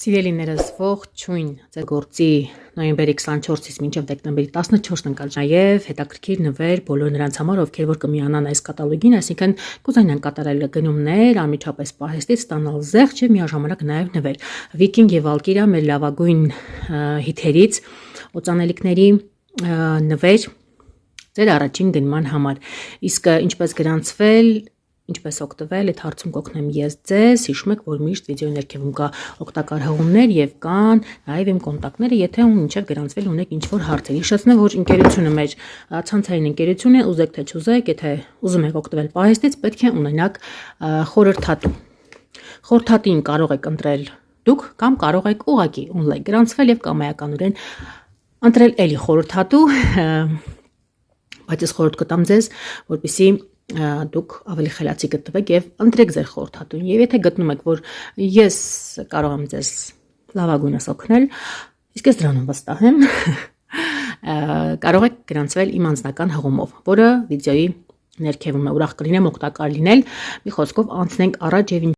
Սիրելիներս ողջույն ձեր գործի նոյեմբերի 24-ից մինչև դեկտեմբերի 14-ն ընկալ նաև հետաքրքիր նվեր բոլոր նրանց համար, ովքեր որ կմիանան այս կատալոգին, այսինքն կուզենան կատարել գնումներ, անմիջապես պահեստից ստանալ զեղչ եւ միաժամանակ նաև նվեր։ Վիկինգ եւ Վալկիրիա մեր լավագույն հիթերից օծանելիքների նվեր ձեր առաջին գնման համար։ Իսկ ինչպես գրանցվել, ինչպես օգտվել, այդ հարցում կօգնեմ ես ձեզ։ Հիշում եք, որ միշտ վիդեոյի ներքևում կա օգտակար հղումներ եւ կան նաեւ իմ կոնտակտները, եթե մինչեւ գրանցվել ունեք ինչ-որ հարցեր։ Հիշեցնեմ, որ ընկերությունը մեր ցանցային ընկերություն է, ուզեք թե չուզեք, եթե ուզում եք օգտվել պահեստից, պետք է ունենաք խորհրդատու։ Խորհրդատին կարող եք ընտրել դուք կամ կարող եք ուղղակի on-line գրանցվել եւ կամայականորեն ընտրել էլի խորհրդատու, բայց ես խորհուրդ կտամ ձեզ, որպեսզի դուք ավելի խելացի գտնվեք եւ ընտրեք ձեր խորհրդատուն։ Եվ եթե գտնում եք, որ ես կարող եմ ձեզ լավագույնս օգնել, իսկ ես դրանում վստահ եմ, կարող եք գրանցվել իմ անձնական հղումով, որը վիդեոյի ներքևում է, ուրախ կլինեմ օգտակար լինել։ Մի խոսքով անցնենք առաջ եւ